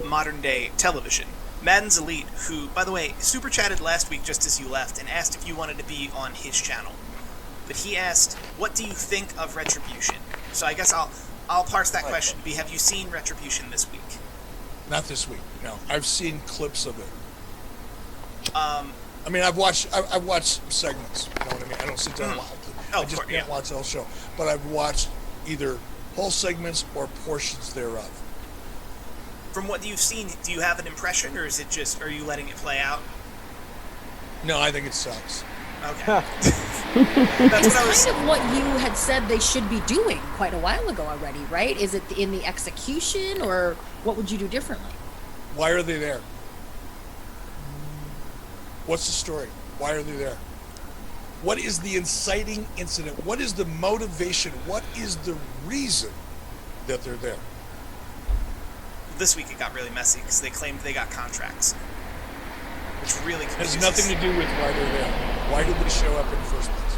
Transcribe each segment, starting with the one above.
Modern day television. Madden's Elite, who, by the way, super chatted last week just as you left and asked if you wanted to be on his channel. But he asked, what do you think of Retribution? So I guess I'll parse that question to be, have you seen Retribution this week? Not this week, no. I've seen clips of it. I mean, I've watched segments, you know what I mean? I don't sit down and watch it. I just can't watch the whole show. But I've watched either whole segments or portions thereof. From what you've seen, do you have an impression, or is it just, are you letting it play out? No, I think it sucks. Okay. It's kind of what you had said they should be doing quite a while ago already, right? Is it in the execution, or what would you do differently? Why are they there? What's the story? Why are they there? What is the inciting incident? What is the motivation? What is the reason that they're there? This week it got really messy because they claimed they got contracts, which really confuses. Has nothing to do with why they're there. Why did they show up in the first place?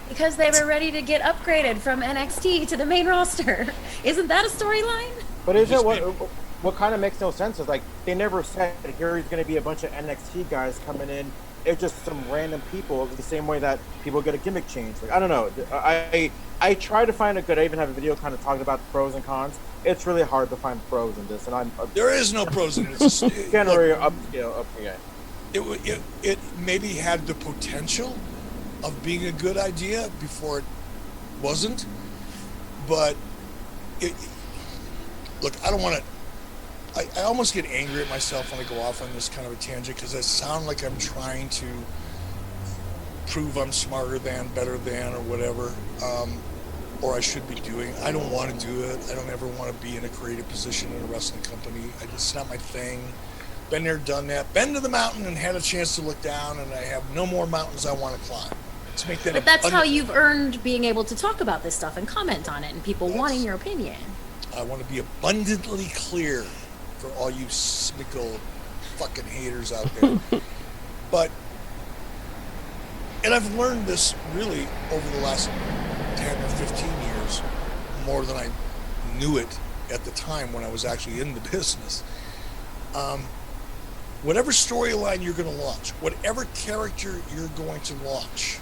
Because they were ready to get upgraded from NXT to the main roster. Isn't that a storyline? But is it what kind of makes no sense is, like, they never said here is going to be a bunch of NXT guys coming in. It's just some random people, the same way that people get a gimmick change. Like, I don't know. I try to find a good. I even have a video kind of talking about the pros and cons. It's really hard to find pros in this, and there is no pros in this. It maybe had the potential of being a good idea before it wasn't, but look, I don't want to. I almost get angry at myself when I go off on this kind of a tangent because I sound like I'm trying to prove I'm smarter than, better than, or whatever, or I should be doing. I don't want to do it. I don't ever want to be in a creative position in a wrestling company. It's not my thing. Been there, done that. Been to the mountain and had a chance to look down, and I have no more mountains I want to climb. Let's make that. But that's how you've earned being able to talk about this stuff and comment on it, and people wanting your opinion. I want to be abundantly clear for all you cynical fucking haters out there. And I've learned this really over the last 10 or 15 years, more than I knew it at the time when I was actually in the business. Whatever storyline you're going to launch, whatever character you're going to launch,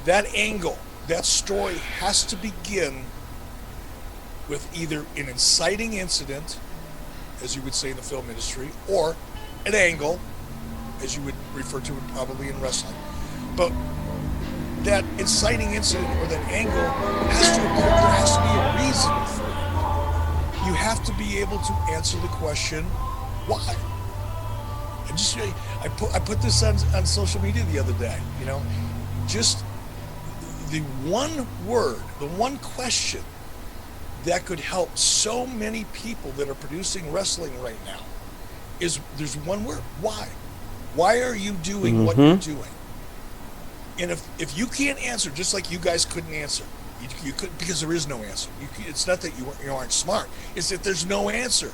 that angle, that story has to begin with either an inciting incident, as you would say in the film industry, or an angle, as you would refer to it probably in wrestling. But that inciting incident or that angle has to occur. There has to be a reason for it. You have to be able to answer the question, why? I put this on social media the other day, you know, just the one word, the one question that could help so many people that are producing wrestling right now is there's one word, why? Why are you doing what you're doing? And if you can't answer, just like you guys couldn't answer, you couldn't, because there is no answer. It's not that you aren't smart. It's that there's no answer.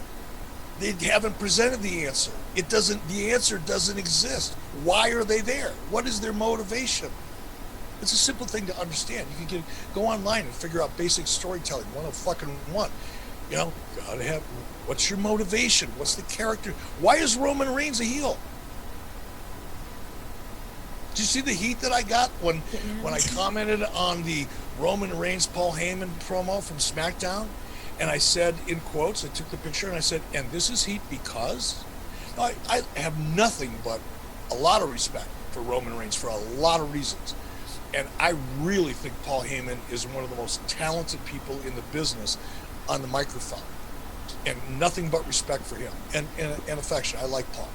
They haven't presented the answer. The answer doesn't exist. Why are they there? What is their motivation? It's a simple thing to understand. You can go online and figure out basic storytelling 101. You know, gotta have, what's your motivation? What's the character? Why is Roman Reigns a heel? Did you see the heat that I got when I commented on the Roman Reigns Paul Heyman promo from Smackdown? And I said, in quotes, I took the picture and I said, and this is heat because? Now, I have nothing but a lot of respect for Roman Reigns for a lot of reasons. And I really think Paul Heyman is one of the most talented people in the business on the microphone. And nothing but respect for him and affection. I like Paul.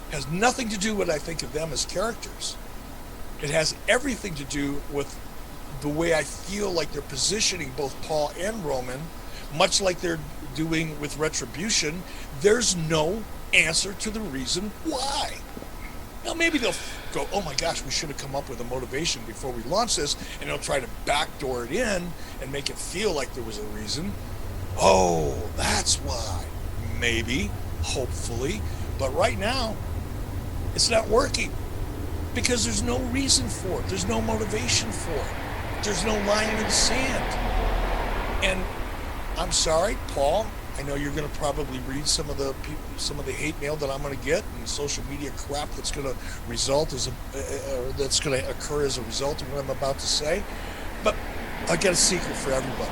It has nothing to do with what I think of them as characters. It has everything to do with the way I feel like they're positioning both Paul and Roman, much like they're doing with Retribution, there's no answer to the reason why. Now maybe they'll go, oh my gosh, we should have come up with a motivation before we launch this, and they'll try to backdoor it in and make it feel like there was a reason. Oh, that's why. Maybe, hopefully, but right now, it's not working because there's no reason for it. There's no motivation for it. There's no line in the sand. And I'm sorry, Paul, I know you're going to probably read some of the hate mail that I'm going to get and social media crap that's going to result that's going to occur as a result of what I'm about to say. But I got a secret for everybody.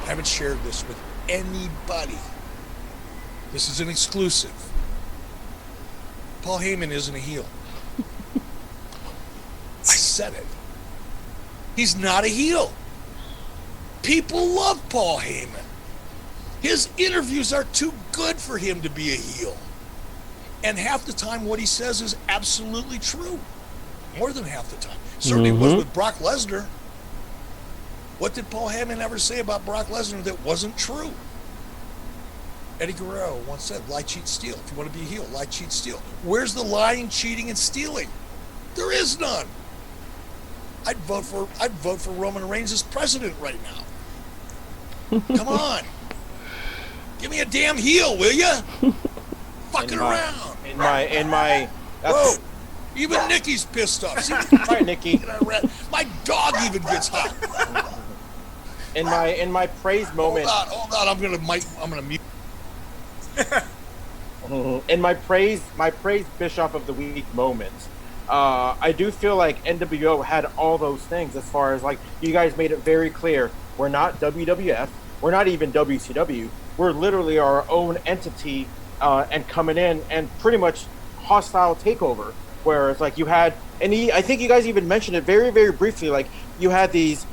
I haven't shared this with anybody. This is an exclusive. Paul Heyman isn't a heel. I said it. He's not a heel. People love Paul Heyman. His interviews are too good for him to be a heel. And half the time what he says is absolutely true. More than half the time. Certainly it was with Brock Lesnar. What did Paul Heyman ever say about Brock Lesnar that wasn't true? Eddie Guerrero once said, lie, cheat, steal. If you want to be a heel, lie, cheat, steal. Where's the lying, cheating, and stealing? There is none. I'd vote for Roman Reigns as president right now. Come on. Give me a damn heel, will ya? Fucking around. In my. Whoa. Even Nikki's pissed off. See, right, Nikki. My dog even gets hot. In my praise moment. Hold on. I'm gonna mute. In my praise Bischoff of the week moment, I do feel like NWO had all those things as far as like you guys made it very clear. We're not WWF. We're not even WCW. We're literally our own entity and coming in and pretty much hostile takeover. Where it's like you had, I think you guys even mentioned it very, very briefly. Like you had these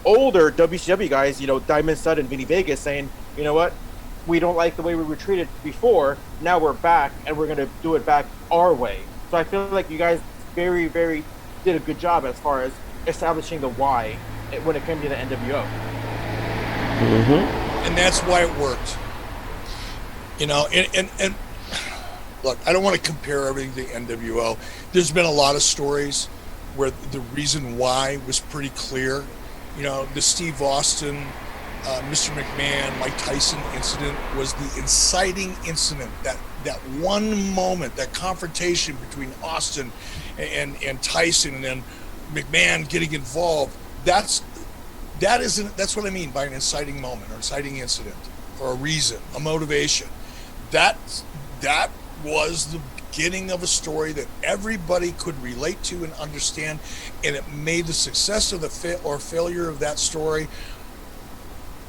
older WCW guys, Diamond Stud and Vinny Vegas saying, you know what? We don't like the way we were treated before. Now we're back, and we're going to do it back our way. So I feel like you guys very, very did a good job as far as establishing the why when it came to the NWO. And that's why it worked. And look, I don't want to compare everything to NWO. There's been a lot of stories where the reason why was pretty clear. The Steve Austin, Mr. McMahon, Mike Tyson incident was the inciting incident. That one moment, that confrontation between Austin and Tyson, and then McMahon getting involved. That's what I mean by an inciting moment or inciting incident, or a reason, a motivation. That was the beginning of a story that everybody could relate to and understand, and it made the success of or failure of that story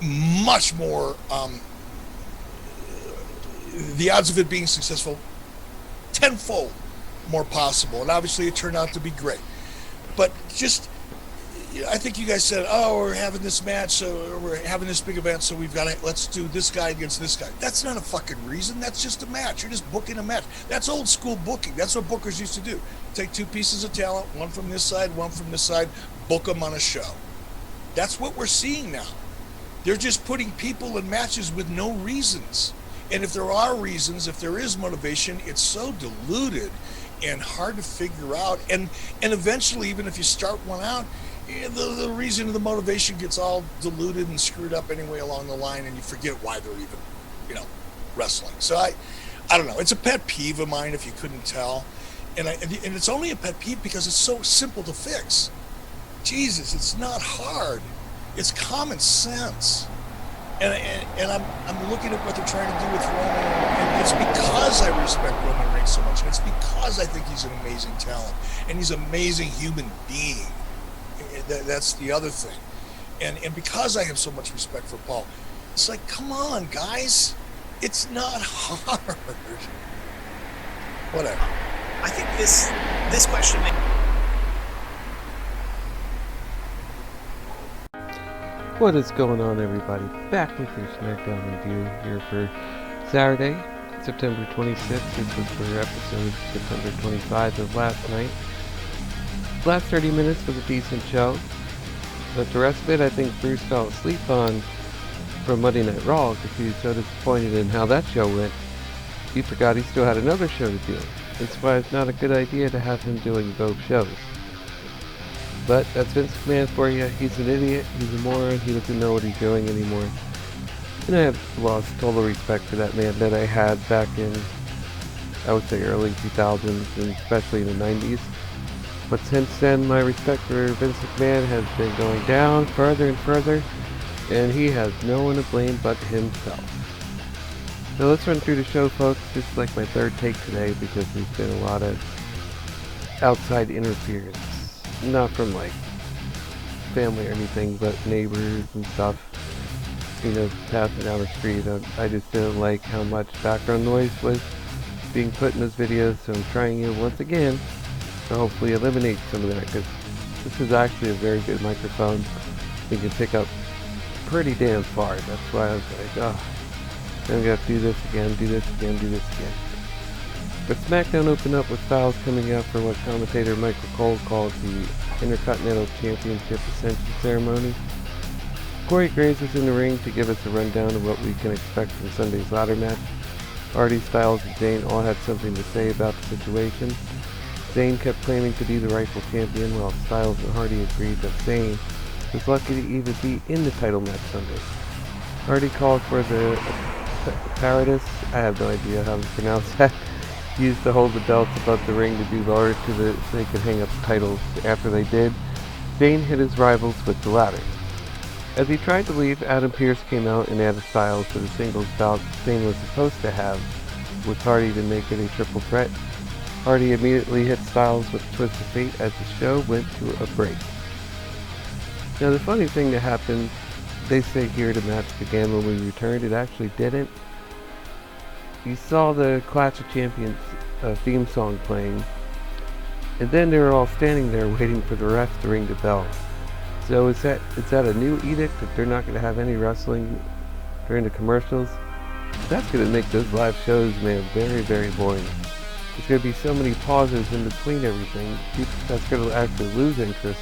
much more, the odds of it being successful tenfold more possible. And obviously it turned out to be great. But just, I think you guys said, oh, we're having this match, so we're having this big event, so let's do this guy against this guy. That's not a fucking reason. That's just a match. You're just booking a match. That's old school booking. That's what bookers used to do. Take two pieces of talent, one from this side, one from this side, book them on a show. That's what we're seeing now. They're just putting people in matches with no reasons. And if there are reasons, if there is motivation, it's so diluted and hard to figure out. And eventually, even if you start one out, the reason of the motivation gets all diluted and screwed up anyway along the line, and you forget why they're even, wrestling. So I don't know. It's a pet peeve of mine, if you couldn't tell. And it's only a pet peeve because it's so simple to fix. Jesus, it's not hard. It's common sense. And I'm looking at what they're trying to do with Roman, and it's because I respect Roman Reigns so much, and it's because I think he's an amazing talent, and he's an amazing human being. That's the other thing. And because I have so much respect for Paul, it's like, come on, guys. It's not hard. Whatever. I think this question What is going on, everybody? Back with your Smackdown review here for Saturday, September 26th. This was for episode September 25 of last night. Last 30 minutes was a decent show. But the rest of it, I think Bruce fell asleep on from Monday Night Raw because he was so disappointed in how that show went. He forgot he still had another show to do. That's why it's not a good idea to have him doing both shows. But that's Vince McMahon for you. He's an idiot. He's a moron. He doesn't know what he's doing anymore. And I have lost total respect for that man that I had back in, I would say, early 2000s, and especially in the 90s. But since then, my respect for Vince McMahon has been going down further and further, and he has no one to blame but himself. So let's run through the show, folks. This is like my third take today because there's been a lot of outside interference. Not from like family or anything, but neighbors and stuff. You know, passing down the street. I just didn't like how much background noise was being put in those videos, so I'm trying it once again to hopefully eliminate some of that, because this is actually a very good microphone. You can pick up pretty damn far. That's why I was like, oh, I'm gonna do this again, do this again, do this again. But SmackDown opened up with Styles coming out for what commentator Michael Cole called the Intercontinental Championship Ascension Ceremony. Corey Graves was in the ring to give us a rundown of what we can expect from Sunday's ladder match. Hardy, Styles, and Zayn all had something to say about the situation. Zayn kept claiming to be the rightful champion, while Styles and Hardy agreed that Zayn was lucky to even be in the title match Sunday. Hardy called for the apparatus, I have no idea how to pronounce that, used to hold the belts above the ring to be lowered so they could hang up the titles. After they did, Zayn hit his rivals with the ladder. As he tried to leave, Adam Pearce came out and added Styles to the singles bout Zayn was supposed to have, with Hardy to make it a triple threat. Hardy immediately hit Styles with a twist of fate as the show went to a break. Now the funny thing that happened, they say here the match began when we returned. It actually didn't. You saw the Clash of Champions theme song playing, and then they were all standing there waiting for the ref to ring the bell. So is that a new edict that they're not going to have any wrestling during the commercials? That's going to make those live shows, man, very, very boring. There's going to be so many pauses in between everything. That's going to actually lose interest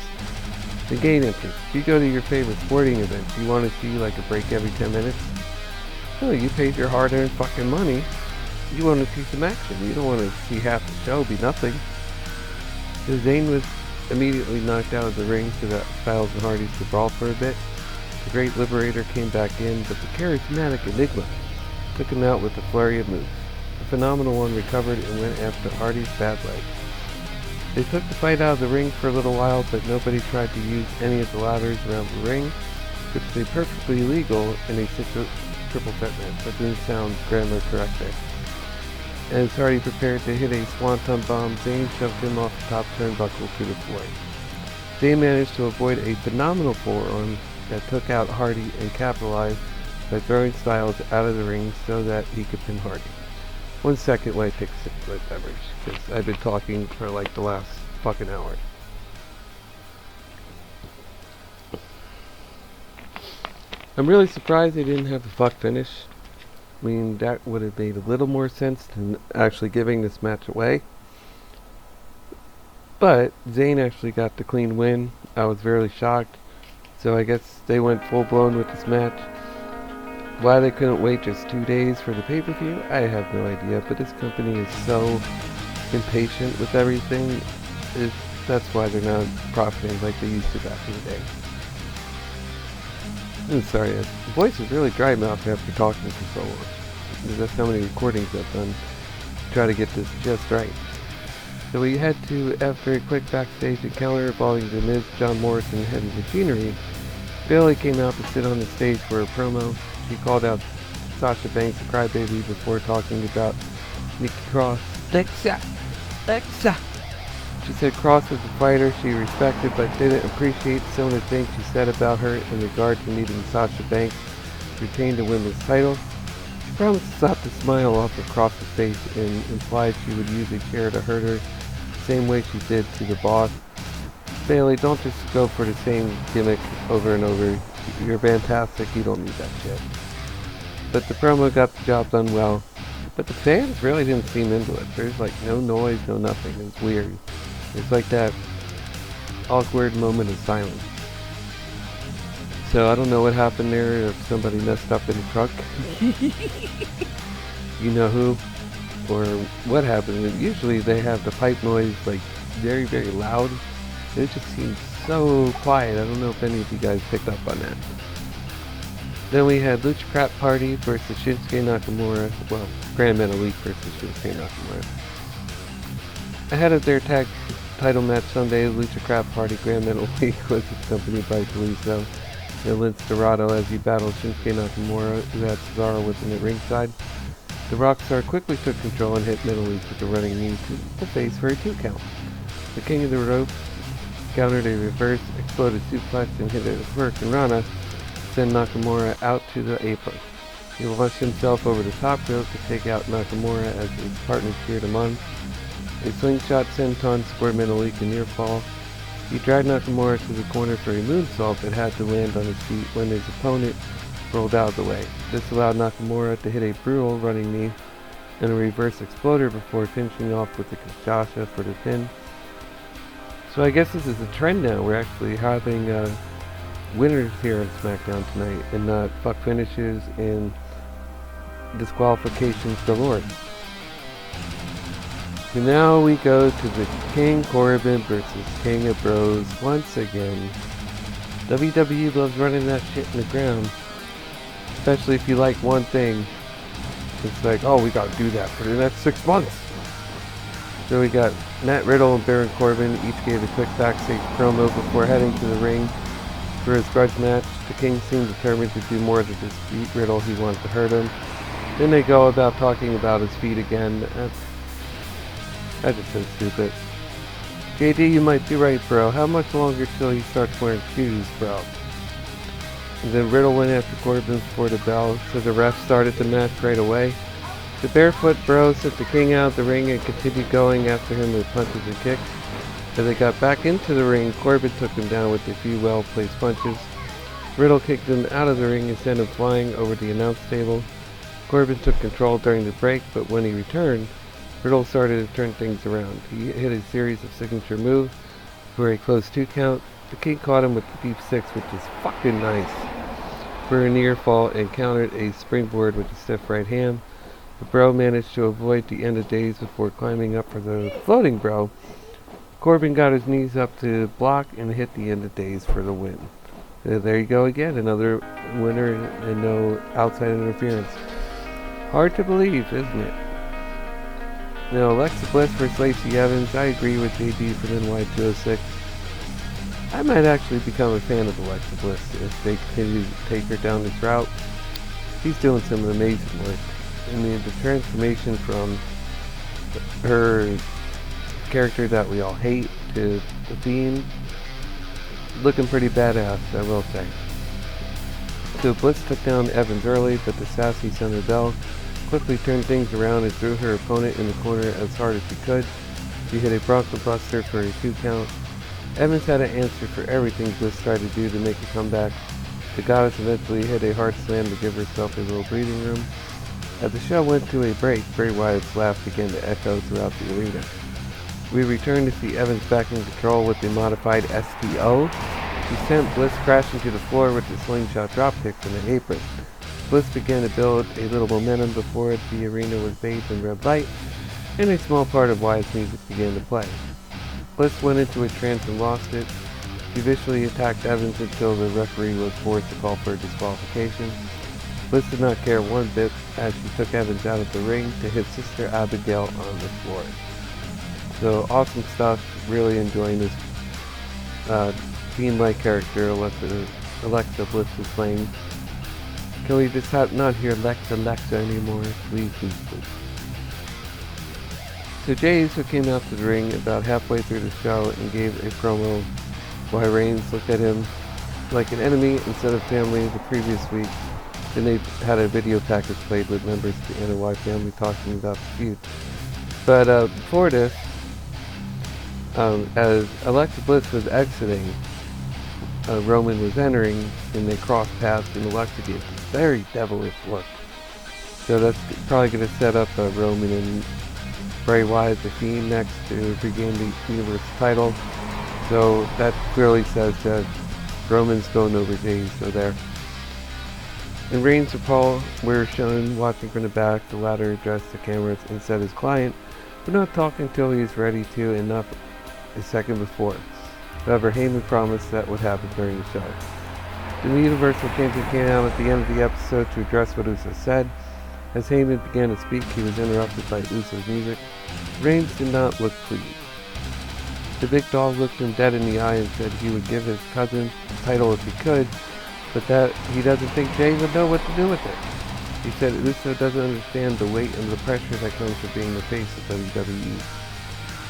and gain interest. If you go to your favorite sporting event, you want to see like a break every 10 minutes? No, you paid your hard-earned fucking money. You want to see some action. You don't want to see half the show be nothing. So Zayn was immediately knocked out of the ring so that Styles and Hardy could brawl for a bit. The Great Liberator came back in, but the charismatic Enigma took him out with a flurry of moves. The Phenomenal One recovered and went after Hardy's bad leg. They took the fight out of the ring for a little while, but nobody tried to use any of the ladders around the ring, which is perfectly legal in a triple threat match. That didn't sound grammar correct there. As Hardy prepared to hit a swanton bomb, Zayn shoved him off the top turnbuckle to the floor. Zayn managed to avoid a phenomenal forearm that took out Hardy and capitalized by throwing Styles out of the ring so that he could pin Hardy. 1 second while I take a sip of my beverage, because I've been talking for like the last fucking hour. I'm really surprised they didn't have the fuck finish. I mean, that would have made a little more sense than actually giving this match away. But Zayn actually got the clean win. I was really shocked. So I guess they went full blown with this match. Why they couldn't wait just 2 days for the pay-per-view, I have no idea. But this company is so impatient with everything. That's why they're not profiting like they used to back in the day. I'm sorry, the voice is really dry mouth after talking for so long. That's how many recordings I've done to try to get this just right. So we head to, after a quick backstage encounter involving The Miz, John Morrison, and Heavy Machinery, Bayley came out to sit on the stage for a promo. She called out Sasha Banks a crybaby before talking about Nikki Cross. Lexa! She said Cross was a fighter she respected but didn't appreciate some of the things she said about her in regard to needing Sasha Banks to retain the women's title. She promised to slap the smile off of Cross's face and implied she would use a chair to hurt her the same way she did to the boss. Bayley, don't just go for the same gimmick over and over. You're fantastic, you don't need that shit. But the promo got the job done well. But the fans really didn't seem into it. There's like no noise, no nothing. It was weird. It's like that awkward moment of silence. So I don't know what happened there, if somebody messed up in the truck. You know who, or what happened. And usually they have the pipe noise like very, very loud. It just seems so quiet. I don't know if any of you guys picked up on that. Then we had Lucha Crap Party versus Shinsuke Nakamura. Well, Grand Metalik versus Shinsuke Nakamura. Ahead of their tag title match Sunday, Lucha Crap Party Grand Metalik was accompanied by Kalisto and Lince Dorado as he battled Shinsuke Nakamura, who had Cesaro within the ringside. The Rockstar quickly took control and hit Metalik with a running knee to the face for a 2 count. The King of the Ropes countered a reverse exploded suplex and hit a Hurricane Rana, send Nakamura out to the apron. He launched himself over the top rope to take out Nakamura as his partner cheered him on. A slingshot senton scored Metalik a near fall. He dragged Nakamura to the corner for a moonsault but had to land on his feet when his opponent rolled out of the way. This allowed Nakamura to hit a brutal running knee and a reverse exploder before finishing off with a Kinshasa for the pin. So I guess this is a trend now. We're actually having winners here on Smackdown tonight and not fuck finishes and disqualifications galore. So now we go to the King Corbin versus King of Bros once again. WWE loves running that shit in the ground. Especially if you like one thing. It's like, oh, we gotta do that for the next 6 months. So we got Matt Riddle and Baron Corbin each gave a quick backstage promo before heading to the ring for his grudge match. The King seemed determined to do more than just beat Riddle. He wanted to hurt him. Then they go about talking about his feet again. That's just so stupid. JD, you might be right, bro. How much longer till he starts wearing shoes, bro? And then Riddle went after Corbin for the bell, so the ref started the match right away. The Barefoot Bros sent the King out of the ring and continued going after him with punches and kicks. As they got back into the ring, Corbin took him down with a few well-placed punches. Riddle kicked him out of the ring and sent him flying over the announce table. Corbin took control during the break, but when he returned, Riddle started to turn things around. He hit a series of signature moves for a close 2 count. The King caught him with the deep 6, which is fucking nice, for a near fall and countered a springboard with a stiff right hand. The Bro managed to avoid the end of days before climbing up for the floating Bro. Corbin got his knees up to block and hit the end of days for the win. There you go again, another winner and no outside interference. Hard to believe, isn't it? Now, Alexa Bliss versus Lacey Evans. I agree with JD from NY206. I might actually become a fan of Alexa Bliss if they continue to take her down this route. She's doing some amazing work. I mean, the transformation from her character that we all hate to the Fiend, looking pretty badass, I will say. So Bliss took down Evans early, but the sassy Sonya Deville quickly turned things around and threw her opponent in the corner as hard as she could. She hit a Bronco Buster for a 2 count. Evans had an answer for everything Bliss tried to do to make a comeback. The goddess eventually hit a hard slam to give herself a little breathing room. As the show went to a break, Bray Wyatt's laugh began to echo throughout the arena. We returned to see Evans back in control with the modified STO. He sent Bliss crashing to the floor with the slingshot dropkick from the apron. Bliss began to build a little momentum before the arena was bathed in red light, and a small part of Wyatt's music began to play. Bliss went into a trance and lost it. She viciously attacked Evans until the referee was forced to call for a disqualification. Bliss did not care one bit as she took Evans out of the ring to hit Sister Abigail on the floor. So awesome stuff. Really enjoying this Fiend-like character Alexa Bliss is playing. Can we just not hear Lexa anymore? Please, please, please. So Jey Uso came out to the ring about halfway through the show and gave a promo while Reigns looked at him like an enemy instead of family the previous week. Then they had a video package played with members of the NY family talking about the feud. But before this, as Alexa Bliss was exiting, Roman was entering, and they crossed paths, and Alexa gave a very devilish look. So that's probably going to set up Roman and Bray Wyatt, the Fiend, next to regain the Universe title. So that clearly says that Roman's going over Jay Uso there. And Reigns and Paul were shown watching from the back. The latter addressed the cameras and said his client would not talk until he is ready to, and not a second before. However, Heyman promised that would happen during the show. The Universal Champion came out at the end of the episode to address what Uso said. As Heyman began to speak, he was interrupted by Uso's music. Reigns did not look pleased. The big dog looked him dead in the eye and said he would give his cousin the title if he could, but that he doesn't think Jay would know what to do with it. He said Uso doesn't understand the weight and the pressure that comes with being the face of WWE.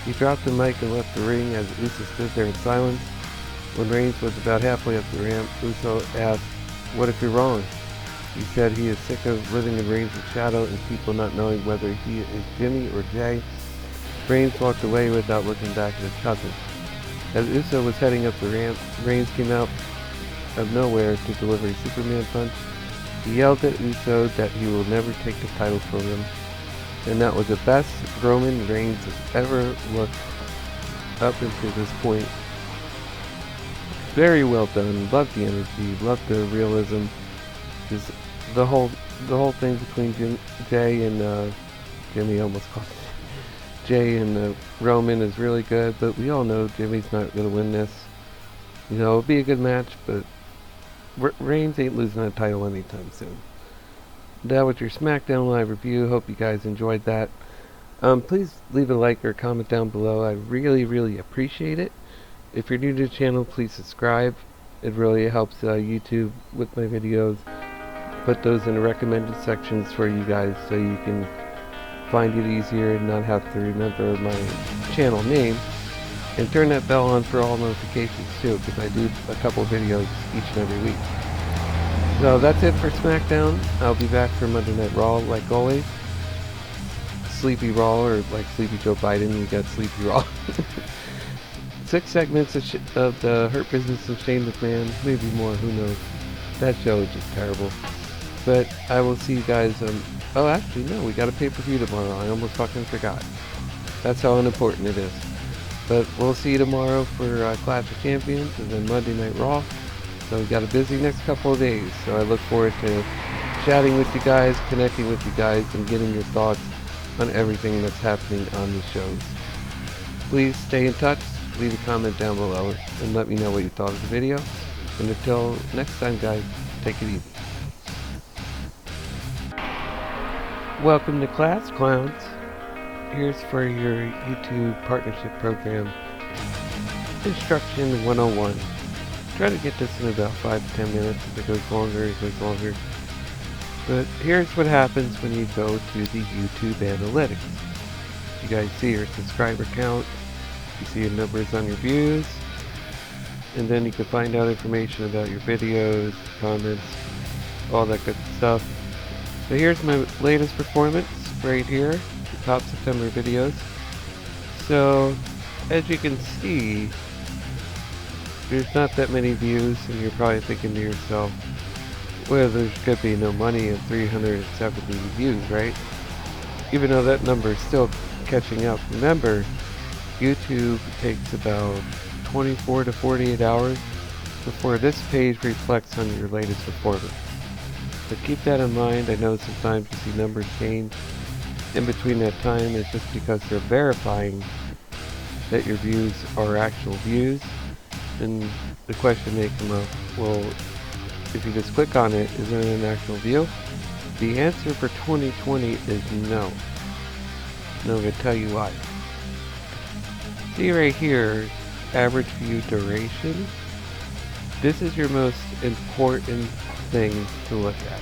He dropped the mic and left the ring as Uso stood there in silence. When Reigns was about halfway up the ramp, Uso asked, "What if you're wrong?" He said he is sick of living in Reigns' shadow and people not knowing whether he is Jimmy or Jay. Reigns walked away without looking back at his cousin. As Uso was heading up the ramp, Reigns came out of nowhere to deliver a Superman punch. He yelled at Uso that he will never take the title from him, and that was the best Roman Reigns has ever looked up until this point. Very well done. Loved the energy. Loved the realism. Just the whole thing between Jay and Jimmy, almost called it. Jay and Roman is really good, but we all know Jimmy's not going to win this. You know, it'll be a good match, but Reigns ain't losing that title anytime soon. That was your SmackDown Live review. Hope you guys enjoyed that. Please leave a like or comment down below. I really, really appreciate it. If you're new to the channel, please subscribe. It really helps YouTube with my videos. Put those in the recommended sections for you guys so you can find it easier and not have to remember my channel name. And turn that bell on for all notifications too, because I do a couple videos each and every week. So that's it for SmackDown. I'll be back for Monday Night Raw like always. Sleepy Raw, or like Sleepy Joe Biden, we got Sleepy Raw. 6 segments of the Hurt Business of Shane McMahon, maybe more, who knows. That show is just terrible. But I will see you guys, oh actually no, we got a pay-per-view tomorrow, I almost fucking forgot. That's how unimportant it is. But we'll see you tomorrow for Clash of Champions, and then Monday Night Raw. So we got a busy next couple of days, so I look forward to chatting with you guys, connecting with you guys, and getting your thoughts on everything that's happening on the shows. Please stay in touch, leave a comment down below, and let me know what you thought of the video. And until next time guys, take it easy. Welcome to class, clowns. Here's for your YouTube partnership program Instruction 101. Try to get this in about 5 to 10 minutes. If it goes longer, it goes longer. But here's what happens when you go to the YouTube analytics. You guys see your subscriber count, you see your numbers on your views, and then you can find out information about your videos, comments, all that good stuff. So here's my latest performance right here, the top September videos. So as you can see, there's not that many views, and you're probably thinking to yourself, well, there's gonna be no money in 370 views, right? Even though that number is still catching up. Remember, YouTube takes about 24 to 48 hours before this page reflects on your latest performance. So keep that in mind. I know sometimes you see numbers change in between that time. It's just because they're verifying that your views are actual views. And the question may come up, well, if you just click on it, is it an actual view? The answer for 2020 is no. And I'm going to tell you why. See right here, average view duration. This is your most important thing to look at.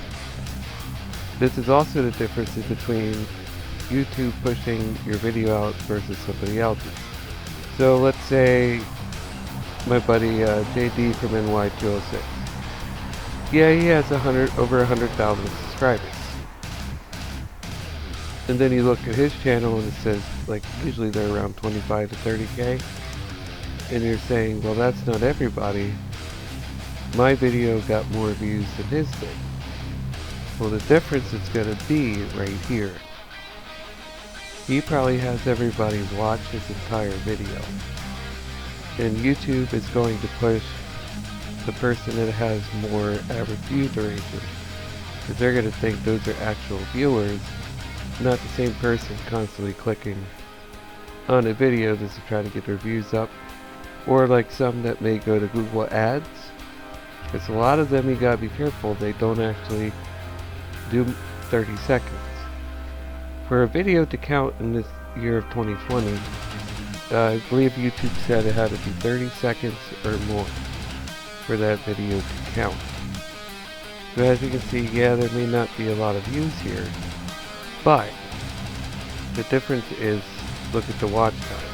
This is also the difference between YouTube pushing your video out versus somebody else's. So let's say my buddy JD from NY206. Yeah, he has over 100,000 subscribers. And then you look at his channel and it says, like, usually they're around 25 to 30k. And you're saying, well, that's not everybody. My video got more views than his thing. Well, the difference is going to be right here. He probably has everybody watch his entire video. And YouTube is going to push the person that has more average view duration, because they're going to think those are actual viewers, not the same person constantly clicking on a video just to try to get their views up, or like some that may go to Google Ads, because a lot of them, you gotta be careful, they don't actually do 30 seconds. For a video to count in this year of 2020, I believe YouTube said it had to be 30 seconds or more for that video to count. So as you can see, yeah, there may not be a lot of views here, but the difference is, look at the watch time.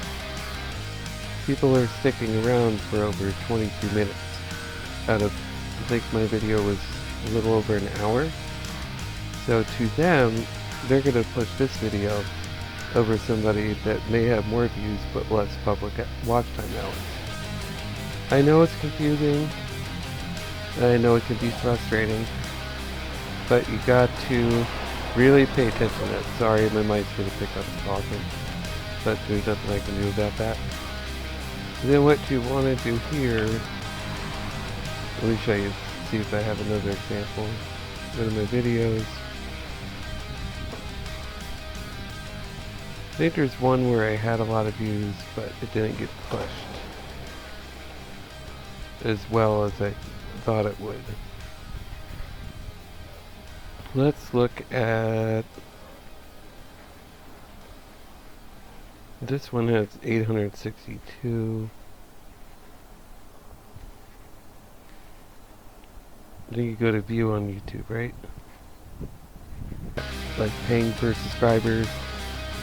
People are sticking around for over 22 minutes out of, I think my video was a little over an hour. So to them, they're going to push this video over somebody that may have more views but less public watch time hours. I know it's confusing, I know it can be frustrating, but you got to really pay attention to that. Sorry, my mic's going to pick up the talking, but there's nothing I can do about that. And then what you want to do here, let me show you, see if I have another example. Go to my videos. I think there's one where I had a lot of views, but it didn't get pushed as well as I thought it would. Let's look at, this one has 862. Then you go to view on YouTube, right? Like paying for subscribers.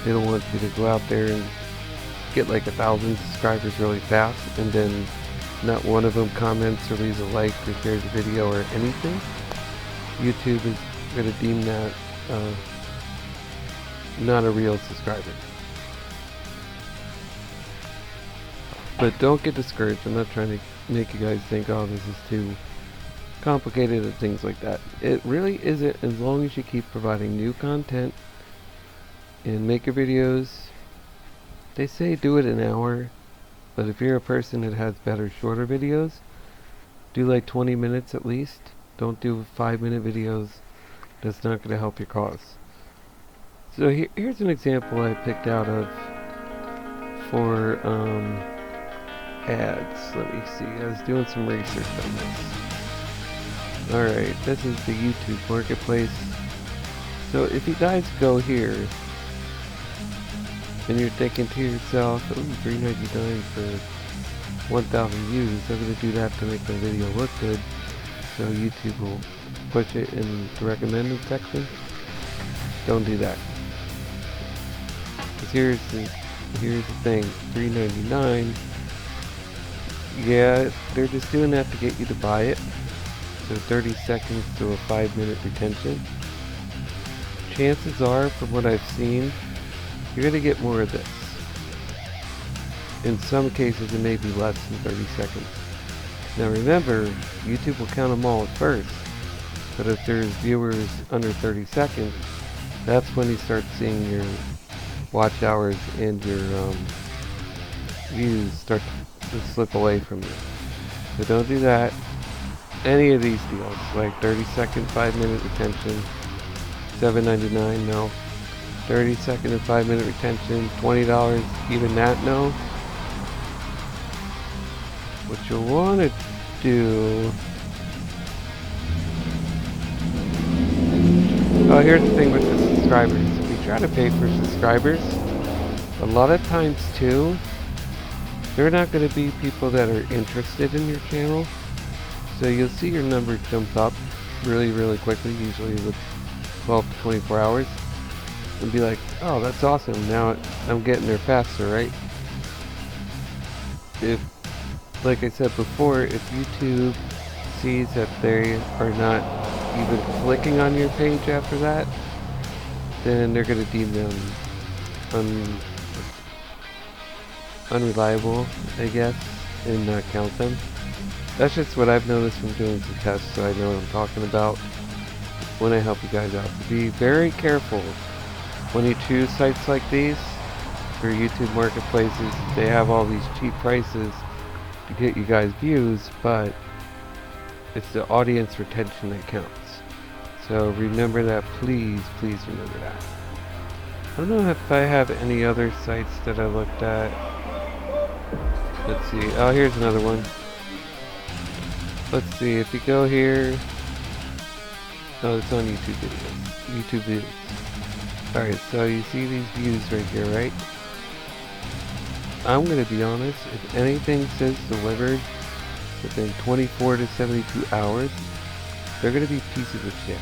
They don't want you to go out there and get like 1,000 subscribers really fast and then not one of them comments or leaves a like or shares a video or anything. YouTube is going to deem that not a real subscriber. But don't get discouraged. I'm not trying to make you guys think, oh, this is too complicated and things like that. It really isn't, as long as you keep providing new content and make your videos. They say do it an hour, but if you're a person that has better shorter videos, do like 20 minutes at least. Don't do 5-minute videos. That's not going to help your cause. So here's an example I picked out of for ads. Let me see. I was doing some research on this. Alright, this is the YouTube marketplace. So if you guys go here and you're thinking to yourself, oh, $3.99 for 1,000 views, I'm going to do that to make my video look good, so YouTube will push it in the recommended section. Don't do that. Because here's the thing, $3.99. Yeah, they're just doing that to get you to buy it. So 30 seconds to a 5-minute retention. Chances are, from what I've seen, you're going to get more of this. In some cases, it may be less than 30 seconds. Now remember, YouTube will count them all at first. But if there's viewers under 30 seconds, that's when you start seeing your watch hours and your views start to slip away from you. So don't do that. Any of these deals, like 30 second, 5-minute retention, $7.99, no. 30 second and 5-minute retention, $20, even that, no. What you'll want to do... Oh, here's the thing with the subscribers. If you try to pay for subscribers, a lot of times too, they're not going to be people that are interested in your channel. So you'll see your number jump up really, really quickly, usually with 12 to 24 hours. And be like, oh, that's awesome, now I'm getting there faster, right? If, like I said before, if YouTube sees that they are not even clicking on your page after that, then they're going to deem them unreliable, I guess, and not count them. That's just what I've noticed from doing some tests, so I know what I'm talking about when I help you guys out. So be very careful when you choose sites like these for YouTube marketplaces. They have all these cheap prices to get you guys views, but It's the audience retention that counts. So remember that, please remember that. I don't know if I have any other sites that I looked at. Let's see. Oh, here's another one. Let's see. If you go here. Oh, it's on YouTube videos. YouTube views. Alright, so you see these views right here, right? I'm going to be honest. If anything says delivered within 24 to 72 hours, they're going to be pieces of shit.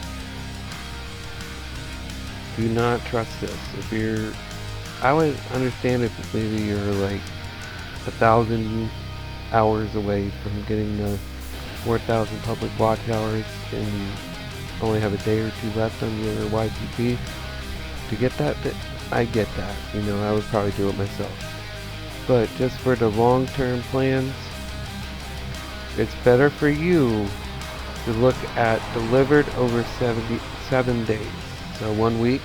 Do not trust this. If you're... I would understand if maybe you're like 1,000 hours away from getting the 4,000 public watch hours and you only have a day or two left on your YPP. To get that, I get that. You know, I would probably do it myself. But just for the long-term plans, it's better for you to look at delivered over 77 days. So 1 week.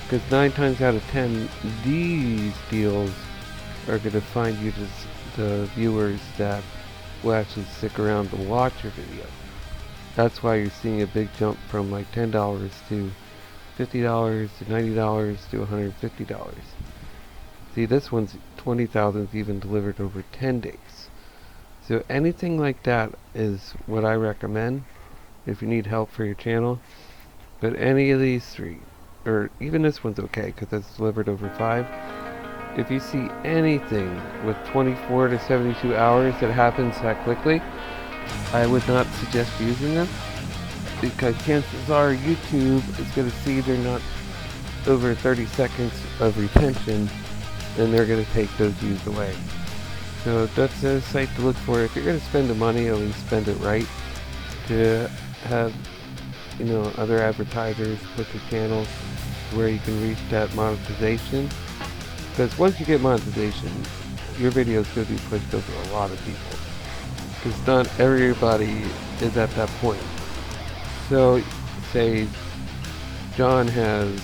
Because 9 times out of 10, these deals are going to find you the viewers that will actually stick around to watch your video. That's why you're seeing a big jump from like $10 to $50 to $90 to $150. See, this one's 20,000 is even delivered over 10 days. So anything like that is what I recommend if you need help for your channel. But any of these three, or even this one's okay because it's delivered over 5. If you see anything with 24 to 72 hours that happens that quickly, I would not suggest using them, because chances are YouTube is going to see they're not over 30 seconds of retention, and they're going to take those views away. So that's a site to look for. If you're going to spend the money, at least spend it right to have, you know, other advertisers push your channel where you can reach that monetization. Because once you get monetization, your video is going to be pushed over a lot of people. Because not everybody is at that point. So, say John has,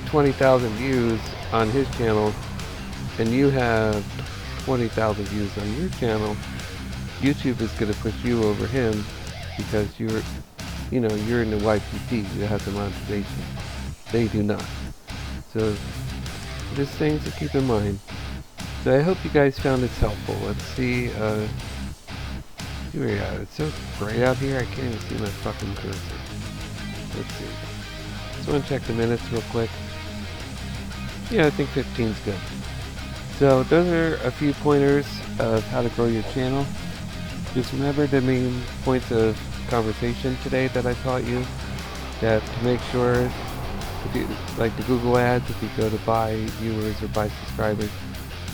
20,000 views on his channel, and you have 20,000 views on your channel. YouTube is going to push you over him because you're in the YPP. You have the monetization. They do not. So, just things to keep in mind. So I hope you guys found this helpful. Let's see, where are you at? It's so bright out here, I can't even see my fucking cursor. Let's see. Just want to check the minutes real quick. Yeah, I think 15's good. So those are a few pointers of how to grow your channel. Just remember the main points of conversation today that I taught you. That to make sure, if you like the Google ads, if you go to buy viewers or buy subscribers,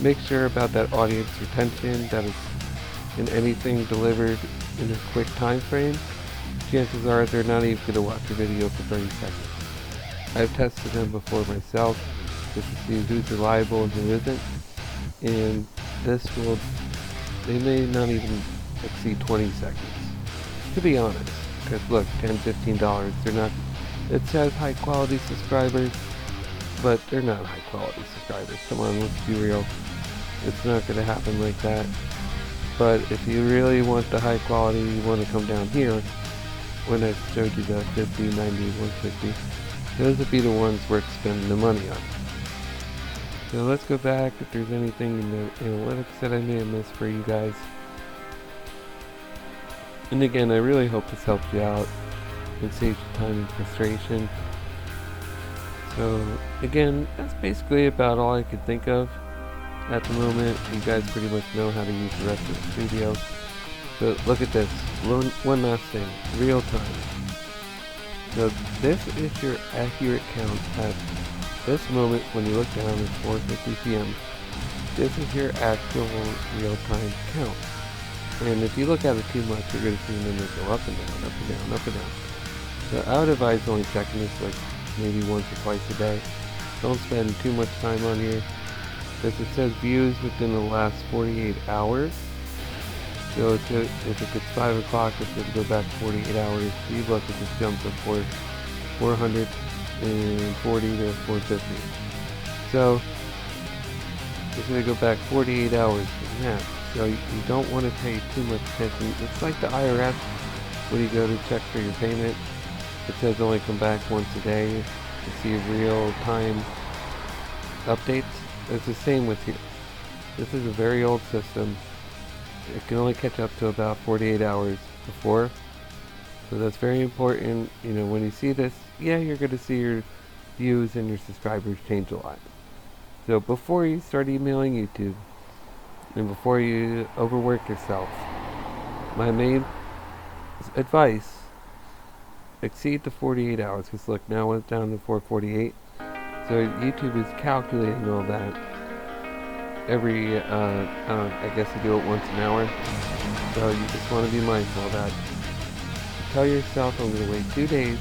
make sure about that audience retention, that is in anything delivered in a quick time frame. Chances are they're not even going to watch your video for 30 seconds. I've tested them before myself just to see who's reliable and who isn't. And they may not even exceed 20 seconds. To be honest, because look, $10, $15, they're not, it says high quality subscribers, but they're not high quality subscribers. Come on, let's be real. It's not going to happen like that. But if you really want the high quality, you want to come down here, when I showed you the 50, 90, 150, those would be the ones worth spending the money on. So let's go back if there's anything in the analytics that I may have missed for you guys. And again, I really hope this helps you out and saves you time and frustration. So again, that's basically about all I could think of at the moment. You guys pretty much know how to use the rest of the studio. So look at this. One last thing. Real time. So this is your accurate count at this moment when you look down at 4:50 p.m. This is your actual real time count. And if you look at it too much, you're going to see the numbers go up and down, up and down, up and down. So I would advise only checking this like maybe once or twice a day. Don't spend too much time on here. Because it says views within the last 48 hours. So if it gets 5 o'clock, it's going to go back 48 hours. See, look, it just jumped up 440 to 450. So it's going to go back 48 hours from that. So you don't want to pay too much attention. It's like the IRS when you go to check for your payment. It says only come back once a day to see real-time updates. It's the same with here. This is a very old system. It can only catch up to about 48 hours before. So that's very important. You know, when you see this, yeah, you're going to see your views and your subscribers change a lot. So before you start emailing YouTube, and before you overwork yourself, my main advice, exceed the 48 hours, because look, now it's down to 448. So YouTube is calculating all that every, I guess you do it once an hour. So you just want to be mindful of that. Tell yourself, I'm going to wait 2 days,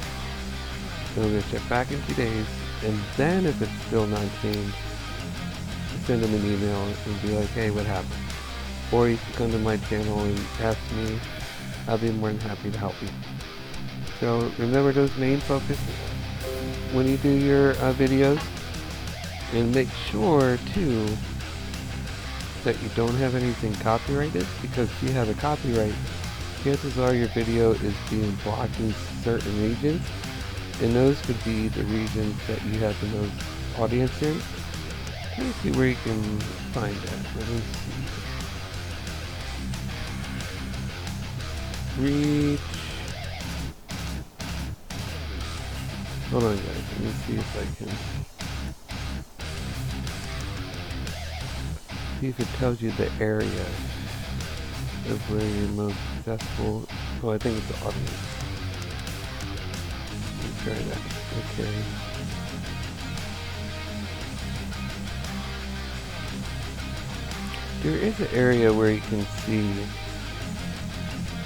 then I'm going to check back in 2 days, and then if it's still not changed, send them an email and be like, hey, what happened? Or you can come to my channel and ask me. I'll be more than happy to help you. So remember those main focuses when you do your videos, and make sure too that you don't have anything copyrighted, because if you have a copyright, chances are your video is being blocked in certain regions, and those could be the regions that you have the most audience in. Let me see where you can find that. Let me see. Reach. Hold on, guys. Let me see if I can. See if it tells you the area of where you're most successful. Oh, I think it's the audience. Let's try that. Okay. There is an area where you can see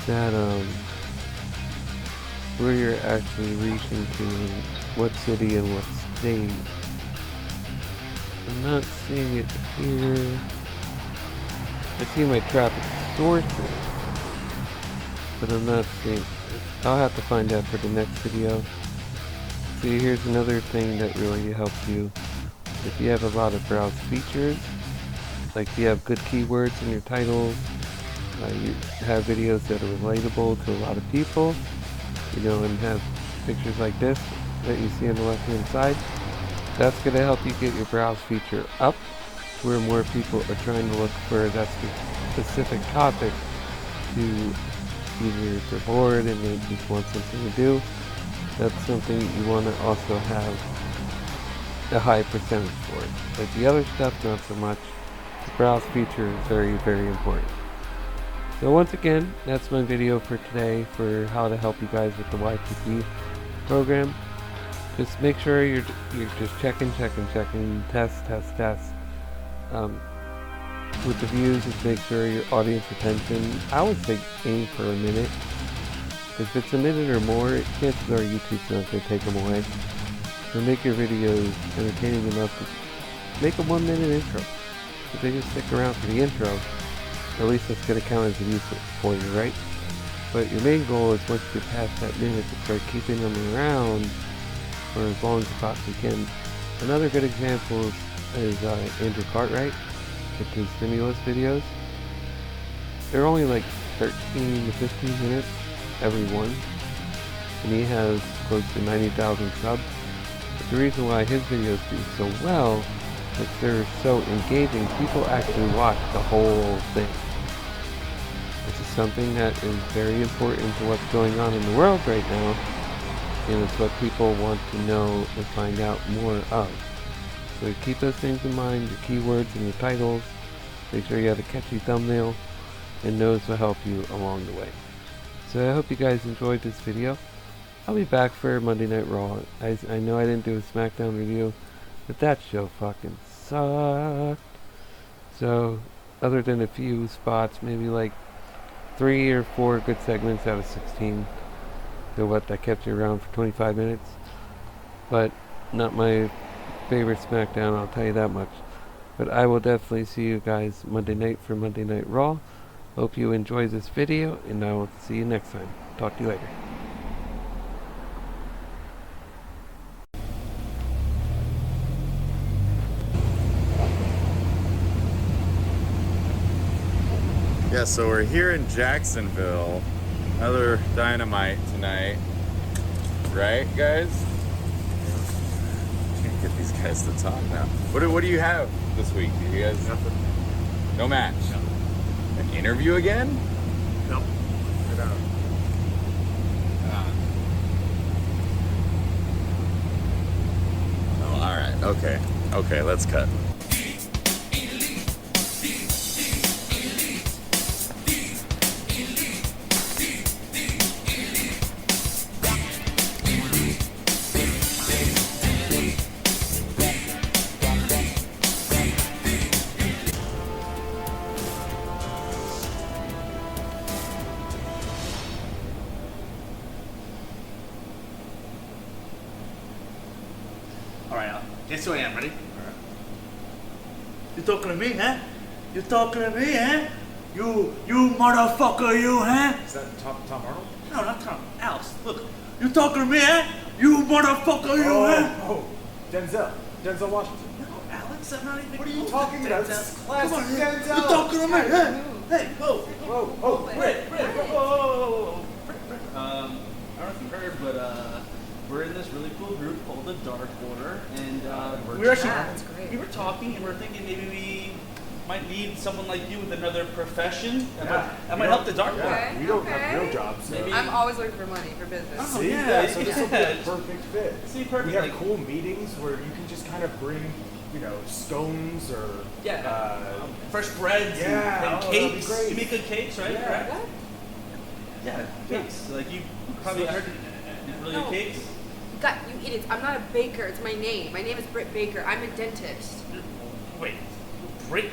that where you're actually reaching to, what city and what state. I'm not seeing it here. I see my traffic sources, but I'm not seeing it. I'll have to find out for the next video. See, here's another thing that really helps you. If you have a lot of browse features, like you have good keywords in your titles, you have videos that are relatable to a lot of people, you know, and have pictures like this that you see on the left hand side, that's going to help you get your browse feature up where more people are trying to look for that specific topic to either they're bored and they just want something to do. That's something you want to also have a high percentage for it. But the other stuff, not so much. The browse feature is very, very important. So once again, that's my video for today for how to help you guys with the YTP program. Just make sure you're just checking, test. With the views, just make sure your audience retention, I would say aim for a minute. If it's a minute or more, chances are YouTube's not going to take them away. So make your videos entertaining enough to make a 1 minute intro. If they just stick around for the intro, at least that's going to count as a view for you, right? But your main goal is once you get past that minute to start keeping them around for as long as you possibly can. Another good example is Andrew Cartwright with his stimulus videos. They're only like 13 to 15 minutes every one, and he has close to 90,000 subs. But the reason why his videos do so well is they're so engaging. People actually watch the whole thing. This is something that is very important to what's going on in the world right now, and it's what people want to know and find out more of. So keep those things in mind, your keywords and your titles. Make sure you have a catchy thumbnail, and those will help you along the way. So I hope you guys enjoyed this video. I'll be back for Monday Night Raw. I know I didn't do a Smackdown review, but that show fucking sucked. So other than a few spots, maybe like 3 or 4 good segments out of 16. So what, that kept you around for 25 minutes. But not my favorite Smackdown, I'll tell you that much. But I will definitely see you guys Monday night for Monday Night Raw. Hope you enjoy this video, and I will see you next time. Talk to you later. Yeah, so we're here in Jacksonville. Another dynamite tonight. Right, guys? Can't get these guys to talk now. What do you have this week? Do you guys... Nothing. No match? No. An interview again? Nope. Get out. Oh, alright. Okay. Okay, let's cut. Alright, guess who I am, ready? You talking to me, huh? You talking to me, huh? You motherfucker, you, huh? Is that Tom Arnold? No, not Tom. Alex, look. You talking to me, huh? You motherfucker, you, huh? Oh, Denzel Washington. No, Alex, I'm not even. What are you talking about? This is classic Come on, Denzel. You talking to me, huh? Hey, whoa. Whoa. Britt, whoa. Britt. I don't know if you heard, but we're in this really cool group called the Dark Order, and we were actually that's great. we were talking, and we were thinking maybe we might need someone like you with another profession that might help the Dark Order. Yeah, we don't have real jobs. So. Maybe- I'm always looking for money for business. Oh, See, yeah, so this will be a perfect fit. See, perfect. We have like, cool meetings where you can just kind of bring, scones or fresh breads and that'd be cakes. great. You make good cakes, right? Yeah. Correct? What? Yeah, cakes. Like you probably heard really good No. cakes. God, you idiots. I'm not a baker. It's my name. My name is Britt Baker. I'm a dentist. Wait, Britt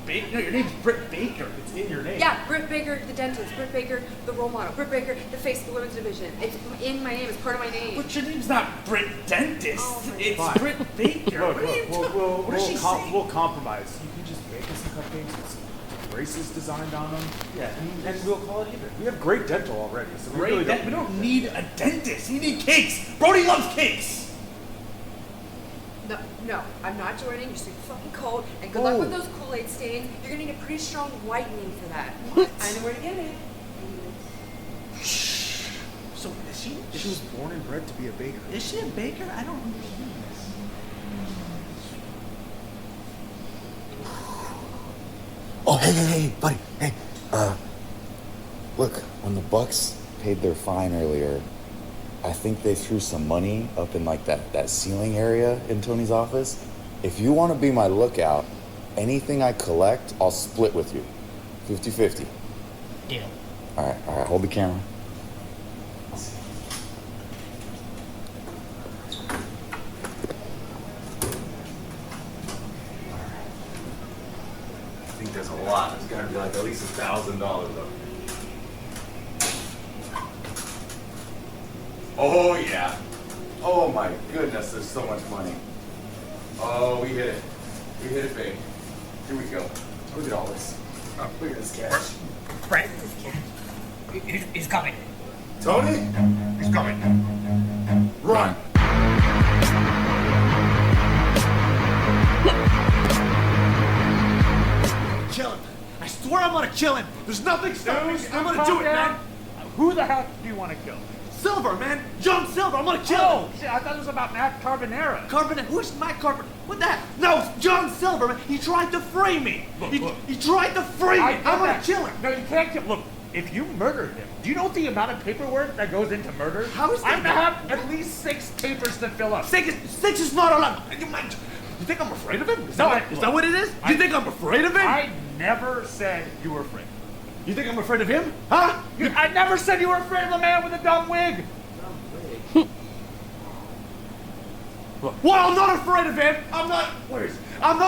Baker? No, your name's Britt Baker. It's in your name. Yeah, Britt Baker, the dentist. Britt Baker, the role model. Britt Baker, the face of the women's division. It's in my name. It's part of my name. But your name's not Britt Dentist. Oh, my It's God. Britt Baker. Look, What are you we'll, what is she saying? we'll compromise. You can just make us some cupcakes with some braces designed on them. Yeah. And we'll call it even. We have great dental already, so we Great. really We don't need a dentist. We need cakes. Brody loves cakes. No, I'm not joining. You're super fucking cold. And good luck with Oh. those Kool-Aid stains. You're gonna need a pretty strong whitening for that. What? I know where to get it. So is She was born and bred to be a baker. Is she a baker? I don't understand this. Oh, hey, buddy, hey. Look, when the Bucks paid their fine earlier, I think they threw some money up in like that ceiling area in Tony's office. If you want to be my lookout, anything I collect, I'll split with you. 50-50. Deal. All right, hold the camera. I think there's a lot. There's gotta be like at least $1,000 of it. Oh yeah. Oh my goodness, there's so much money. Oh, we hit it. We hit it big. Here we go. Look at all this. Oh, look at this cash. Brett, he's coming. Tony? He's coming. Run. Kill him. I swear I'm gonna kill him. There's nothing stopping me. I'm gonna do it, man. Who the hell do you want to kill? Silver, man. John Silver. I'm gonna kill Oh, him. shit, I thought it was about Matt Carbonara. Carbonate. Who's Matt Carbonate? What the heck? No, it's John Silver, man. He tried to frame me. Look. He tried to frame me. I'm gonna kill him. No, you can't kill. Look, if you murdered him, do you know the amount of paperwork that goes into murder? How is that I'm gonna have at least 6 papers to fill up. Six is not allowed. You think I'm afraid of him? Is No, that what it is? You think I'm afraid of him? I never said you were afraid. You think I'm afraid of him? Huh? I never said you were afraid of the man with the dumb wig. Well, I'm not afraid of him. I'm not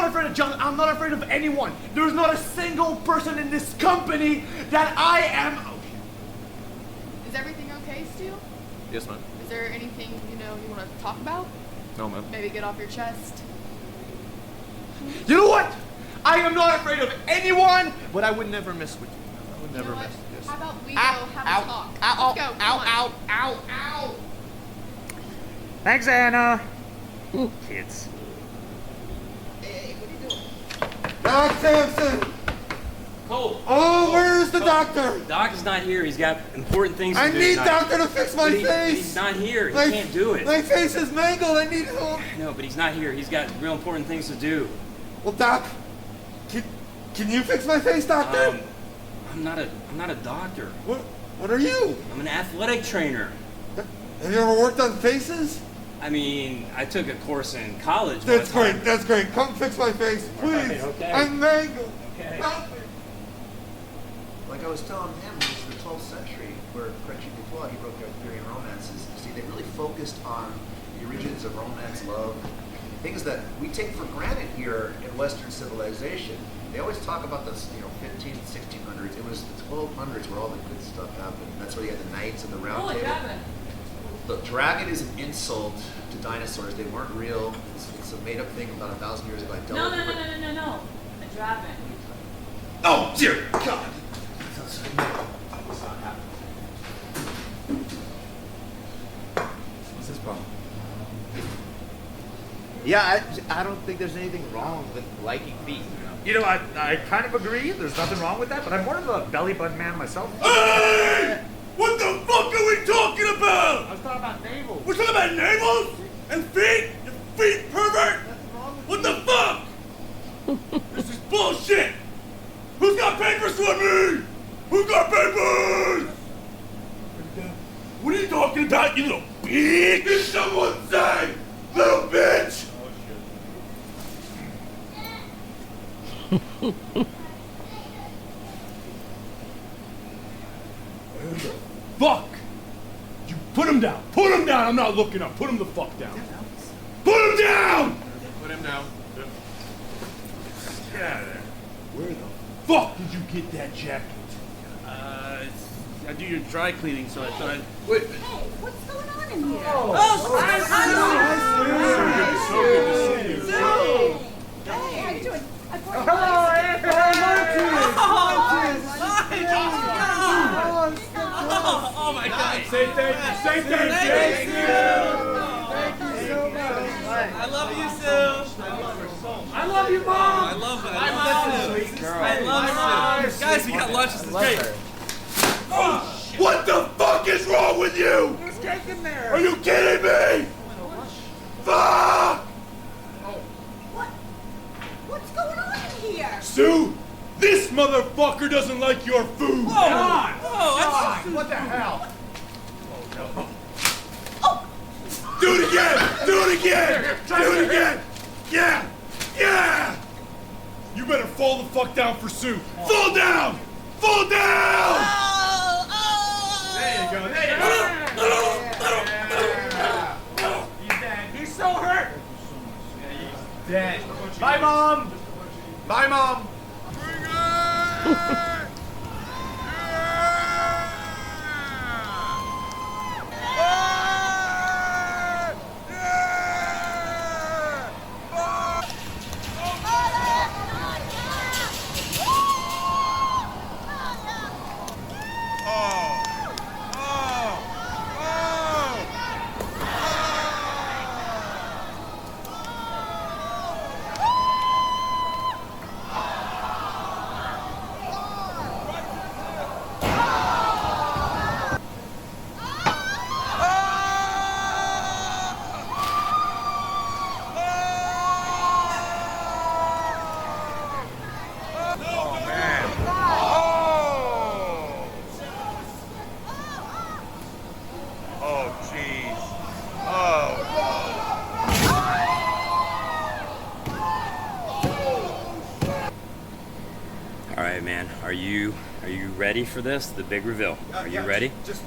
afraid of John. I'm not afraid of anyone. There's not a single person in this company that I am. Is everything okay, Stu? Yes, ma'am. Is there anything, you want to talk about? No, ma'am. Maybe get off your chest? You know what? I am not afraid of anyone, but I would never mess with you. I would never You know mess what? with you. How about we go have a talk? Let's go. Come on. Ow. Thanks, Anna. Ooh, kids. Hey, what are you doing? Doc Sampson! Cole. Oh, where's the doctor? Doc is not here. He's got important things to I do. need tonight. doctor to fix my But face. he's not here. He My- can't do it. My face is mangled. I need help. No, but he's not here. He's got real important things to do. Well, Doc, can you fix my face, doctor? I'm not a doctor. What are you? I'm an athletic trainer. Have you ever worked on faces? I mean, I took a course in college. That's one time. great. That's great. Come fix my face, please. Right, okay. I'm mangled. Okay. Help me. Like I was telling him, it was the 12th century where Frenchie Dutoit, he wrote the Arthurian romances. See, they really focused on the origins of romance, love, things that we take for granted here in Western civilization. They always talk about the 15th, 1600s. It was the 1200s where all the good stuff happened. That's where you had the knights and the round table. Look, dragon is an insult to dinosaurs. They weren't real. It's a made-up thing about 1,000 years ago. No. A dragon. Oh, dear God. What's this problem? Yeah, I don't think there's anything wrong with liking feet. You know, I kind of agree. There's nothing wrong with that, but I'm more of a belly button man myself. Hey! What the fuck are we talking about? I was talking about navels. We're talking about navels and feet? You feet pervert! What the fuck? This is bullshit! Who's got papers for me? Who's got papers? What are you talking about, you little bitch? Did someone say, little bitch? Fuck! You put him down! Put him down! I'm not looking up! Put him the fuck down! Put him down! Put him down. Get out of there. Where the fuck did you get that jacket? I do your dry cleaning, so I thought I'd... Wait. Hey, what's going on in here? So good to see you. Hey, how you doing? I brought you Oh my God! Say thank you. Say thank you. Thank you. Thank you so much. I love you, Sue. I love you, Mom. I love Sue. I love Sue. Guys, we got lunch. This is great. Oh, shit. What the fuck is wrong with you? There's cake in there. Are you kidding me? Fuck! What's going on in here? Sue, this motherfucker doesn't like your food. God. Oh, God. What the hell? Do it again! Do it again! Do it again! Yeah! Yeah! You better fall the fuck down for Sue. Fall down! Fall down! There you go. There you go. He's dead. He's so hurt. He's dead. Bye, Mom. Bye, Mom. All right, man. Are you ready for this? The big reveal. Are you ready? Just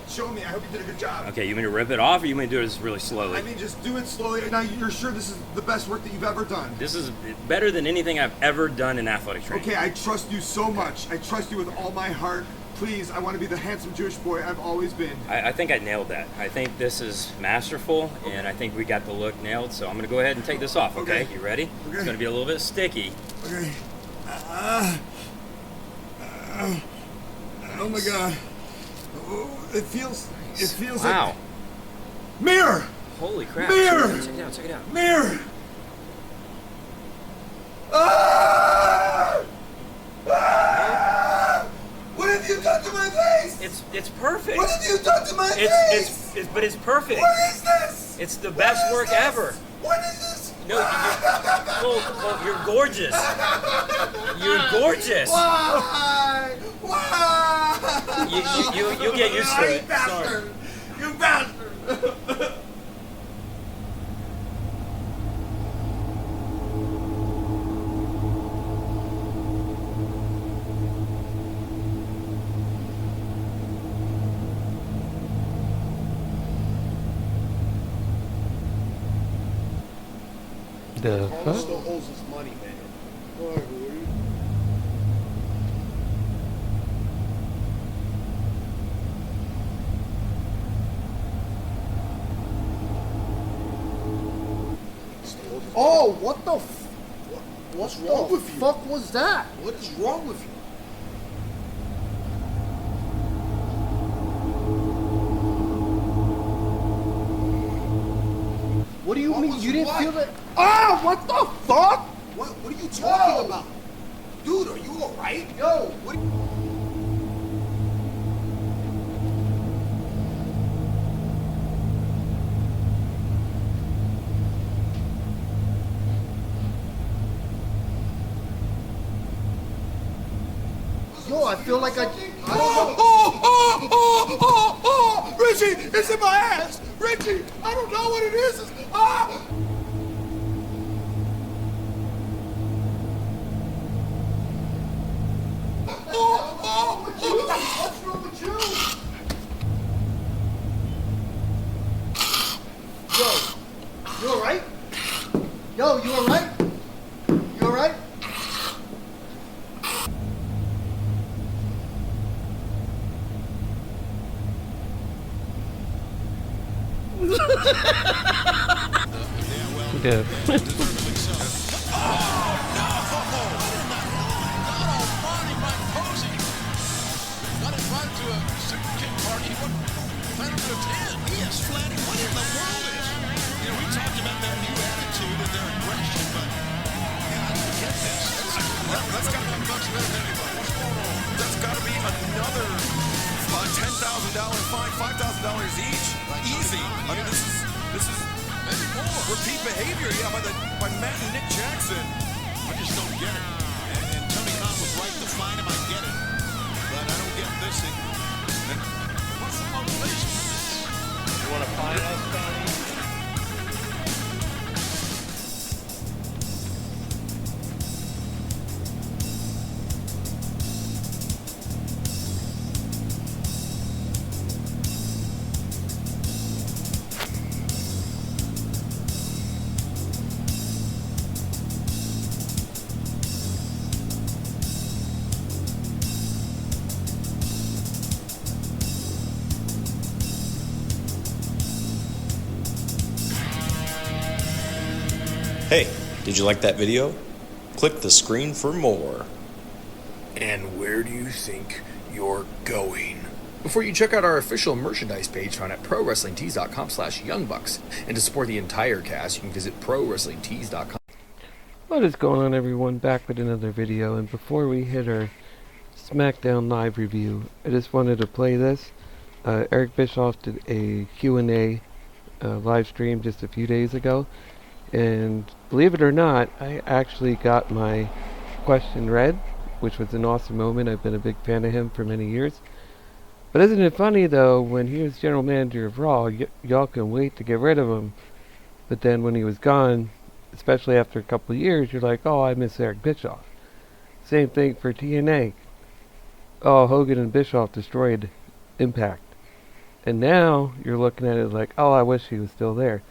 show me. I hope you did a good job. Okay, you want me to rip it off, or you want me to do it really slowly? I mean, just do it slowly. Now, you're sure this is the best work that you've ever done? This is better than anything I've ever done in athletic training. Okay, I trust you so much. I trust you with all my heart. Please, I want to be the handsome Jewish boy I've always been. I think I nailed that. I think this is masterful, and I think we got the look nailed, so I'm going to go ahead and take this off, okay? You ready? Okay. It's going to be a little bit sticky. Okay. Oh my God. Oh, it feels Wow. like... Mirror! Holy crap. Mirror! Check it out, check it out. Mirror! Ah! Ah! Look at my But it's perfect. What is this? It's the best work ever. What is this? No, well, you're gorgeous. You're gorgeous. Why? You'll get used to it. You bastard! You bastard! The Paul fuck? still owes his money, man. All right, Woody. Oh, what the What's wrong with you? fuck was that? What is wrong with you? What do you What mean? was You didn't what? feel that? Ah, what the fuck? What are you talking about? Dude, are you alright? Yo, What yo, I feel like I don't know. Oh, Richie, it's in my ass. Richie, I don't know what it is. What's wrong with you? Yo, you alright? Yo, you alright? You alright? Yeah. That's got to be another $10,000 fine, $5,000 each. Easy. I mean, this is maybe more repeat behavior. Yeah, by Matt and Nick Jackson. I just don't get it. And Tony Khan was right to fine him. I get it, but I don't get this. What's the motivation? You want to fine us, Tony? Hey, did you like that video? Click the screen for more. And where do you think you're going? Before you check out our official merchandise page found at prowrestlingtees.com/youngbucks. And to support the entire cast, you can visit prowrestlingtees.com. What is going on, everyone? Back with another video, and before we hit our Smackdown live review, I just wanted to play this. Eric Bischoff did a Q&A live stream just a few days ago, and believe it or not, I actually got my question read, which was an awesome moment. I've been a big fan of him for many years. But isn't it funny, though, when he was general manager of Raw, y'all can wait to get rid of him, but then when he was gone, especially after a couple of years, you're like, oh, I miss Eric Bischoff. Same thing for TNA. Oh, Hogan and Bischoff destroyed Impact. And now you're looking at it like, oh, I wish he was still there.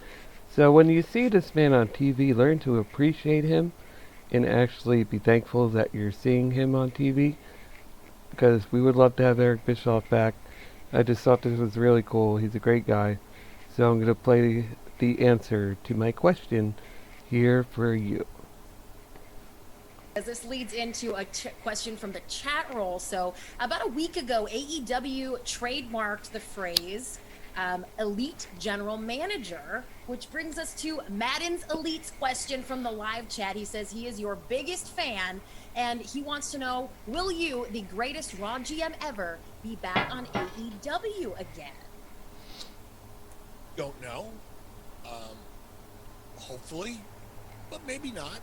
So when you see this man on TV, learn to appreciate him and actually be thankful that you're seeing him on TV, because we would love to have Eric Bischoff back. I just thought this was really cool. He's a great guy. So I'm going to play the answer to my question here for you. As this leads into a question from the chat roll. So about a week ago, AEW trademarked the phrase elite general manager, which brings us to Madden's Elite's question from the live chat. He says he is your biggest fan, and he wants to know, will you, the greatest Raw GM ever, be back on AEW again? Don't know. Hopefully, but maybe not.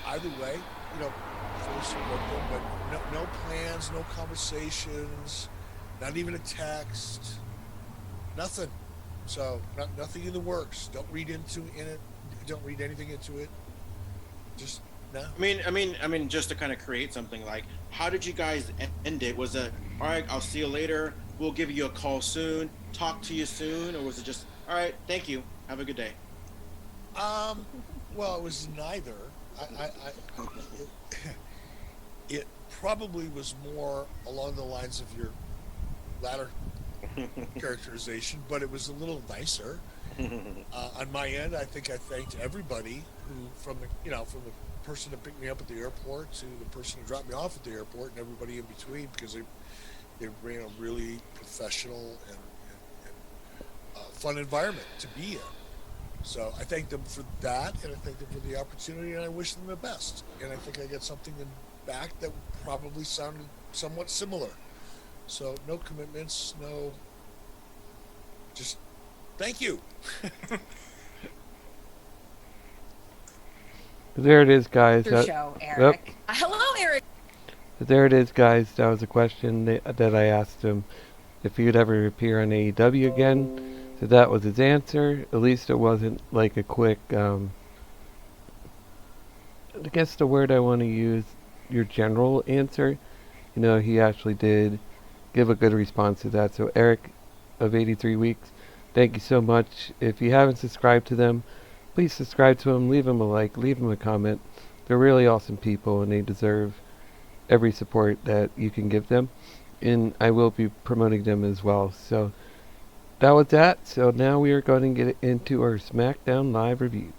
Either way, fully support them, but no plans, no conversations, not even a text, nothing. So nothing in the works. Don't read anything into it. Just no. I mean, just to kind of create something, like, how did you guys end it? Was it, all right, I'll see you later, we'll give you a call soon, talk to you soon, or was it just, all right, thank you, have a good day? Well, it was neither. It probably was more along the lines of your latter characterization, but it was a little nicer. On my end, I think I thanked everybody who, from the person that picked me up at the airport to the person who dropped me off at the airport and everybody in between, because they ran a really professional and fun environment to be in. So I thank them for that, and I thank them for the opportunity, and I wish them the best. And I think I got something back that probably sounded somewhat similar. So no commitments, just thank you. There it is, guys. Your show, Eric. Hello, Eric. There it is, guys. That was a question that I asked him if he would ever appear on AEW again. So that was his answer. At least it wasn't like a quick, I guess the word I want to use, your general answer. He actually did give a good response to that. So Eric of 83 Weeks, thank you so much. If you haven't subscribed to them, please subscribe to them. Leave them a like, leave them a comment. They're really awesome people, and they deserve every support that you can give them. And I will be promoting them as well. So that was that. So now we are going to get into our SmackDown Live review.